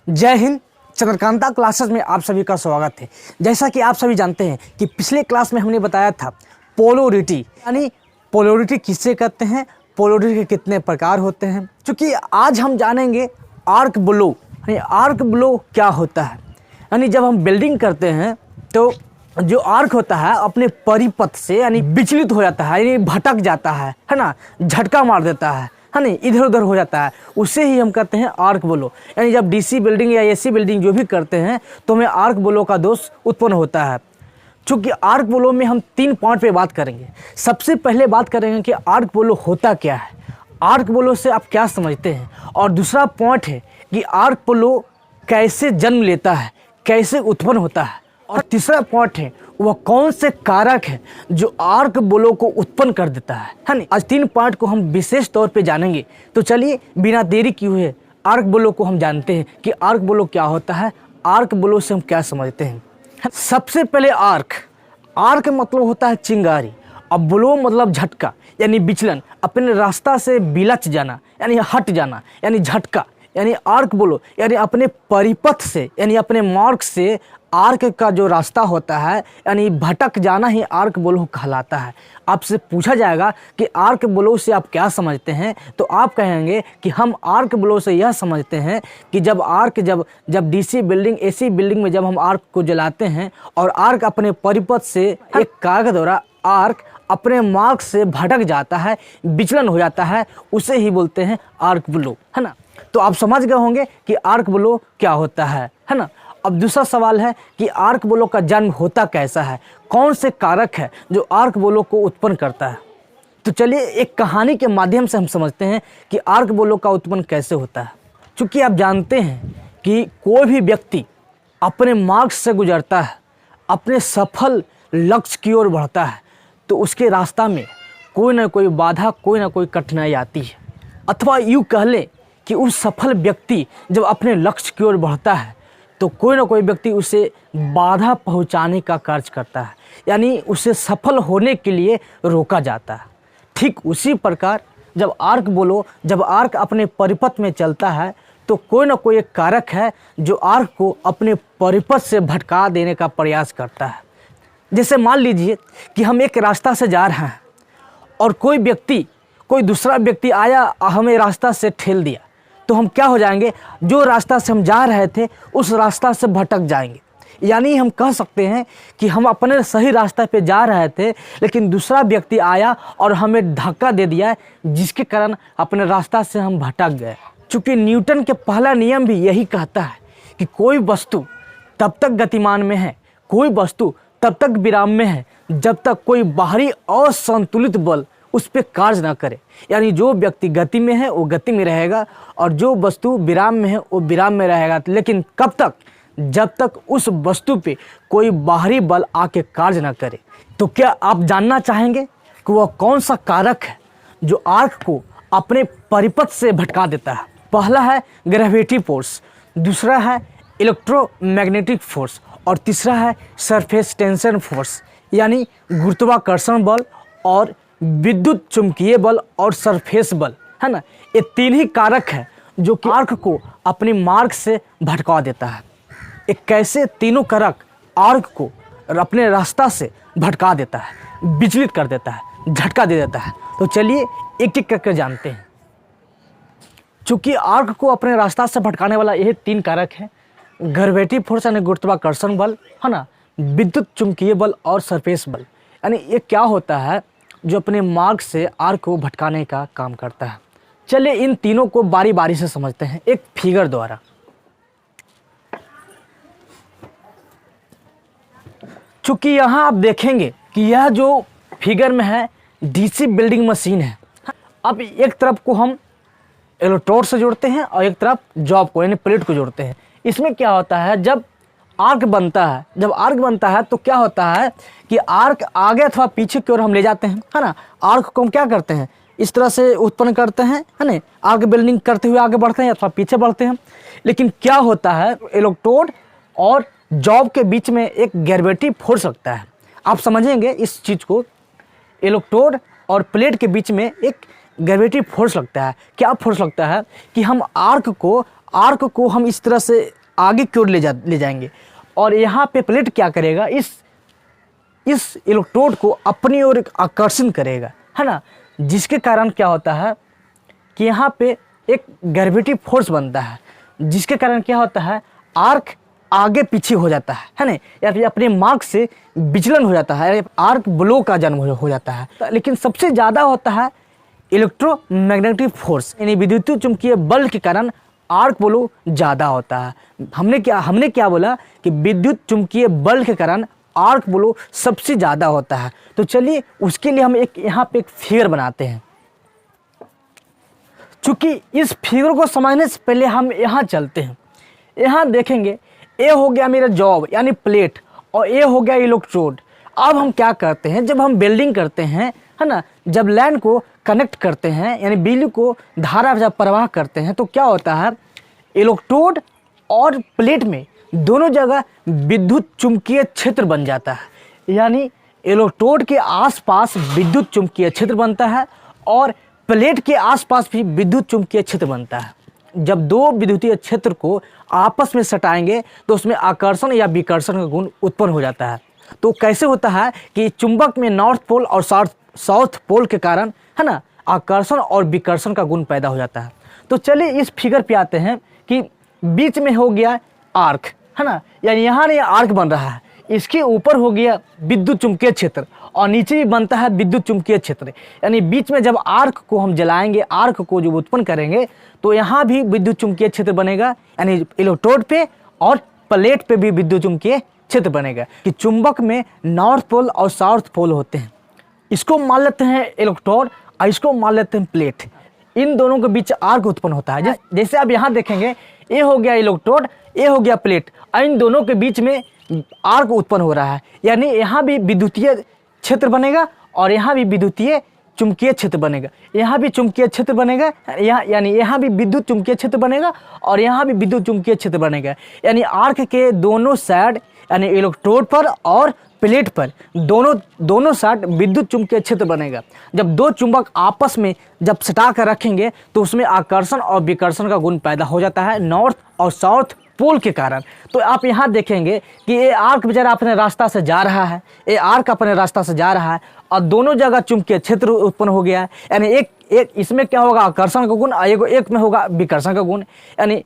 जय हिंद। चंद्रकांता क्लासेस में आप सभी का स्वागत है। जैसा कि आप सभी जानते हैं कि पिछले क्लास में हमने बताया था पोलरिटी, यानी पोलरिटी किससे कहते हैं, पोलरिटी के कितने प्रकार होते हैं। क्योंकि आज हम जानेंगे आर्क ब्लो, यानी आर्क ब्लो क्या होता है। यानी जब हम बिल्डिंग करते हैं तो जो आर्क होता है अपने परिपथ से यानी विचलित हो जाता है, यानी भटक जाता है ना, झटका मार देता है ना, इधर उधर हो जाता है, उसे ही हम कहते हैं आर्क ब्लो। यानी जब डीसी बिल्डिंग या एसी बिल्डिंग जो भी करते हैं तो हमें आर्क ब्लो का दोष उत्पन्न होता है। चूँकि आर्क ब्लो में हम 3 पॉइंट पे बात करेंगे। सबसे पहले बात करेंगे कि आर्क ब्लो होता क्या है, आर्क ब्लो से आप क्या समझते हैं, और दूसरा पॉइंट है कि आर्क ब्लो कैसे जन्म लेता है, कैसे उत्पन्न होता है, और तीसरा पॉइंट है वह कौन से कारक है जो आर्क ब्लो को उत्पन्न कर देता है ना। आज 3 पॉइंट को हम विशेष तौर पे जानेंगे। तो चलिए बिना देरी किए हुए आर्क ब्लो को हम जानते हैं कि आर्क ब्लो क्या होता है, आर्क ब्लो से हम क्या समझते हैं। सबसे पहले आर्क मतलब होता है चिंगारी, अब ब्लो मतलब झटका यानी विचलन, अपने रास्ता से बिलच जाना यानी हट जाना यानी झटका, यानी आर्क ब्लो यानी अपने परिपथ से यानी अपने मार्ग से आर्क का जो रास्ता होता है यानी भटक जाना ही आर्क ब्लो कहलाता है। आपसे पूछा जाएगा कि आर्क ब्लो से आप क्या समझते हैं, तो आप कहेंगे कि हम आर्क ब्लो से यह समझते हैं कि जब डीसी बिल्डिंग एसी बिल्डिंग में जब हम आर्क को जलाते हैं और आर्क अपने परिपथ से एक कारक द्वारा आर्क अपने मार्ग से भटक जाता है, विचलन हो जाता है, उसे ही बोलते हैं आर्क ब्लो, है ना। तो आप समझ गए होंगे कि आर्क ब्लो क्या होता है ना। अब दूसरा सवाल है कि आर्क ब्लो का जन्म होता कैसा है, कौन से कारक है जो आर्क ब्लो को उत्पन्न करता है। तो चलिए एक कहानी के माध्यम से हम समझते हैं कि आर्क ब्लो का उत्पन्न कैसे होता है। क्योंकि आप जानते हैं कि कोई भी व्यक्ति अपने मार्ग से गुजरता है, अपने सफल लक्ष्य की ओर बढ़ता है, तो उसके रास्ता में कोई ना कोई बाधा, कोई ना कोई कठिनाई आती है। अथवा यूँ कह लें कि उस सफल व्यक्ति जब अपने लक्ष्य की ओर बढ़ता है तो कोई ना कोई व्यक्ति उसे बाधा पहुंचाने का कार्य करता है, यानी उसे सफल होने के लिए रोका जाता है। ठीक उसी प्रकार जब आर्क अपने परिपथ में चलता है तो कोई ना कोई एक कारक है जो आर्क को अपने परिपथ से भटका देने का प्रयास करता है। जैसे मान लीजिए कि हम एक रास्ता से जा रहे हैं और कोई दूसरा व्यक्ति आया, हमें रास्ता से ठेल दिया, तो हम क्या हो जाएंगे, जो रास्ता से हम जा रहे थे उस रास्ता से भटक जाएंगे। यानी हम कह सकते हैं कि हम अपने सही रास्ते पे जा रहे थे, लेकिन दूसरा व्यक्ति आया और हमें धक्का दे दिया, जिसके कारण अपने रास्ता से हम भटक गए। चूँकि न्यूटन के पहला नियम भी यही कहता है कि कोई वस्तु तब तक गतिमान में है, कोई वस्तु तब तक विराम में है जब तक कोई बाहरी असंतुलित बल उस पर कार्य ना करे। यानी जो व्यक्ति गति में है वो गति में रहेगा और जो वस्तु विराम में है वो विराम में रहेगा, लेकिन कब तक, जब तक उस वस्तु पे कोई बाहरी बल आके कार्य ना करे। तो क्या आप जानना चाहेंगे कि वह कौन सा कारक है जो आर्क को अपने परिपथ से भटका देता है। पहला है ग्रेविटी फोर्स, दूसरा है इलेक्ट्रोमैग्नेटिक फोर्स और तीसरा है सरफेस टेंशन फोर्स, यानी गुरुत्वाकर्षण बल और विद्युत चुंबकीय बल और सरफेस बल, है ना। ये 3 ही कारक है जो कि आर्क को अपने मार्ग से भटका देता है। एक कैसे तीनों कारक आर्क को अपने रास्ता से भटका देता है, विचलित कर देता है, झटका दे देता है। तो चलिए एक एक करके जानते हैं। चूँकि आर्क को अपने रास्ता से भटकाने वाला यही 3 कारक है, ग्रेविटी फोर्स यानी गुरुत्वाकर्षण बल, है ना, विद्युत चुंबकीय बल और सरफेस बल। यानी ये क्या होता है जो अपने मार्ग से आर्क को भटकाने का काम करता है। चलिए इन तीनों को बारी बारी से समझते हैं एक फिगर द्वारा। चूंकि यहाँ आप देखेंगे कि यह जो फिगर में है डीसी बिल्डिंग मशीन है। अब एक तरफ को हम इलेक्ट्रोड से जोड़ते हैं और एक तरफ जॉब को यानी प्लेट को जोड़ते हैं। इसमें क्या होता है, जब आर्क बनता है तो क्या होता है कि आर्क आगे अथवा पीछे की ओर हम ले जाते हैं, है ना। आर्क को हम क्या करते हैं, इस तरह से उत्पन्न करते हैं, है ना, आर्क बिल्डिंग करते हुए आगे बढ़ते हैं अथवा पीछे बढ़ते हैं। लेकिन क्या होता है, इलेक्ट्रोड और जॉब के बीच में एक ग्रेविटी फोर्स लगता है। आप समझेंगे इस चीज़ को, इलेक्ट्रोड और प्लेट के बीच में एक ग्रेविटी फोर्स लगता है। क्या फोर्स लगता है कि हम आर्क को आर्क को हम इस तरह से आगे की ओर ले जाएंगे और यहाँ पे प्लेट क्या करेगा, इस इलेक्ट्रोड को अपनी ओर आकर्षण करेगा, है ना, जिसके कारण क्या होता है कि यहाँ पे एक ग्रेविटी फोर्स बनता है, जिसके कारण क्या होता है आर्क आगे पीछे हो जाता है ना, या फिर अपने मार्ग से विचलन हो जाता है, आर्क ब्लो का जन्म हो जाता है। लेकिन सबसे ज़्यादा होता है इलेक्ट्रोमैग्नेटिक फोर्स, यानी विद्युत चुंबकीय बल के कारण आर्क ब्लो ज़्यादा होता है। हमने क्या बोला कि विद्युत चुंबकीय बल के कारण आर्क ब्लो सबसे ज़्यादा होता है। तो चलिए उसके लिए हम यहाँ पे एक फिगर बनाते हैं। चूँकि इस फिगर को समझने से पहले हम यहाँ चलते हैं। यहाँ देखेंगे ए हो गया मेरा जॉब यानी प्लेट और ए हो गया इलेक्ट्रोड। अब हम क्या करते हैं, जब हम वेल्डिंग करते हैं, है ना, जब लाइन को कनेक्ट करते हैं यानी बिजली को धारा जब प्रवाह करते हैं तो क्या होता है, इलेक्ट्रोड और प्लेट में दोनों जगह विद्युत चुंबकीय क्षेत्र बन जाता है। यानी इलेक्ट्रोड के आसपास विद्युत चुंबकीय क्षेत्र बनता है और प्लेट के आसपास भी विद्युत चुंबकीय क्षेत्र बनता है। जब दो विद्युतीय क्षेत्र को आपस में सटाएंगे तो उसमें आकर्षण या विकर्षण का गुण उत्पन्न हो जाता है। तो कैसे होता है कि चुंबक में नॉर्थ पोल और साउथ पोल के कारण, है ना, आकर्षण और विकर्षण का गुण पैदा हो जाता है। तो चलिए इस फिगर पे आते हैं कि बीच में हो गया आर्क, है ना, यानी यहाँ ये आर्क बन रहा है, इसके ऊपर हो गया विद्युत चुंबकीय क्षेत्र और नीचे भी बनता है विद्युत चुंबकीय क्षेत्र। यानी बीच में जब आर्क को हम जलाएंगे, आर्क को जब उत्पन्न करेंगे तो यहाँ भी विद्युत चुंबकीय क्षेत्र बनेगा, यानी इलेक्ट्रोड पे और प्लेट पे भी विद्युत चुंबकीय क्षेत्र बनेगा। कि चुंबक में नॉर्थ पोल और साउथ पोल होते हैं, इसको मान लेते हैं इलेक्ट्रोड और इसको मान लेते हैं प्लेट। इन दोनों के बीच आर्क उत्पन्न होता है। जैसे आप यहाँ देखेंगे ये हो गया इलेक्ट्रोड, ये हो गया प्लेट और इन दोनों के बीच में आर्क उत्पन्न हो रहा है। यानी यहाँ भी विद्युतीय क्षेत्र बनेगा और यहाँ भी विद्युतीय चुंबकीय क्षेत्र बनेगा, यहाँ भी चुंबकीय क्षेत्र बनेगा, यानी यहाँ भी विद्युत चुंबकीय क्षेत्र बनेगा और यहाँ भी विद्युत चुंबकीय क्षेत्र बनेगा। यानी आर्क के दोनों साइड यानी इलेक्ट्रोड पर और प्लेट पर दोनों साइड विद्युत चुंबकीय क्षेत्र बनेगा। जब दो चुंबक आपस में जब सटा कर रखेंगे तो उसमें आकर्षण और विकर्षण का गुण पैदा हो जाता है नॉर्थ और साउथ पोल के कारण। तो आप यहाँ देखेंगे कि ये आर्क बेचारा अपने रास्ता से जा रहा है, ये आर्क अपने रास्ता से जा रहा है और दोनों जगह चुंबकीय क्षेत्र उत्पन्न हो गया है। यानी एक इसमें क्या होगा आकर्षण का गुण और एक में होगा विकर्षण का गुण। यानी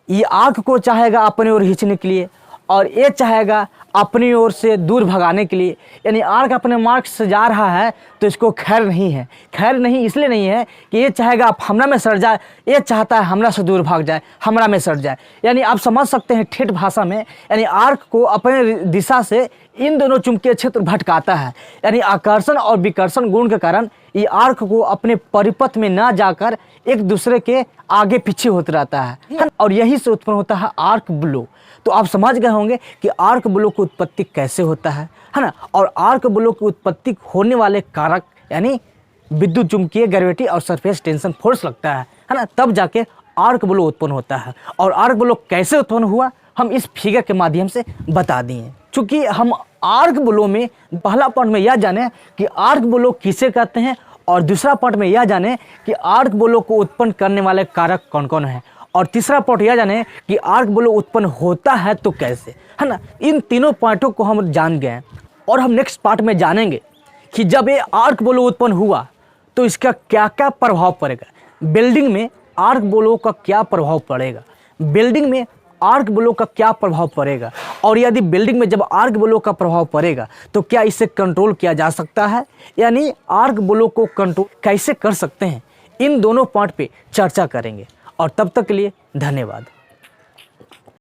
ये आर्क को चाहेगा अपनी ओर खींचने के लिए और ये चाहेगा अपनी ओर से दूर भगाने के लिए। यानी आर्क अपने मार्ग से जा रहा है तो इसको खैर नहीं है। खैर नहीं इसलिए नहीं है कि ये चाहेगा आप हमरा में सट जाए, ये चाहता है हमरा से दूर भाग जाए, हमरा में सट जाए। यानी आप समझ सकते हैं ठेठ भाषा में, यानी आर्क को अपने दिशा से इन दोनों चुंबकीय क्षेत्र भटकाता है। यानी आकर्षण और विकर्षण गुण के कारण ये आर्क को अपने परिपथ में ना जाकर एक दूसरे के आगे पीछे होता रहता है और यही से उत्पन्न होता है आर्क ब्लो। तो आप समझ गए होंगे कि आर्क ब्लो की उत्पत्ति कैसे होता है ना, और आर्क ब्लो की उत्पत्ति होने वाले कारक यानी विद्युत चुंबकीय ग्रेविटी और सरफेस टेंशन फोर्स लगता है ना, तब जाके आर्क ब्लो उत्पन्न होता है। और आर्क ब्लो कैसे उत्पन्न हुआ हम इस फिगर के माध्यम से बता दिए। चूँकि हम आर्क ब्लो में पहला पार्ट में यह जाने कि आर्क ब्लो किसे कहते हैं और दूसरा पार्ट में यह जाने कि आर्क ब्लो को उत्पन्न करने वाले कारक कौन कौन हैं, और तीसरा पार्ट यह जाने कि आर्क ब्लो उत्पन्न होता है तो कैसे, है ना। इन तीनों पार्टों को हम जान गए और हम नेक्स्ट पार्ट में जानेंगे कि जब ये आर्क ब्लो उत्पन्न हुआ तो इसका क्या क्या प्रभाव पड़ेगा, बिल्डिंग में आर्क ब्लो का क्या प्रभाव पड़ेगा, बिल्डिंग में आर्क ब्लो का क्या प्रभाव पड़ेगा, और यदि बिल्डिंग में जब आर्क ब्लो का प्रभाव पड़ेगा तो क्या इसे कंट्रोल किया जा सकता है, यानी आर्क ब्लो को कंट्रोल कैसे कर सकते हैं। इन दोनों पार्ट पे चर्चा करेंगे और तब तक के लिए धन्यवाद।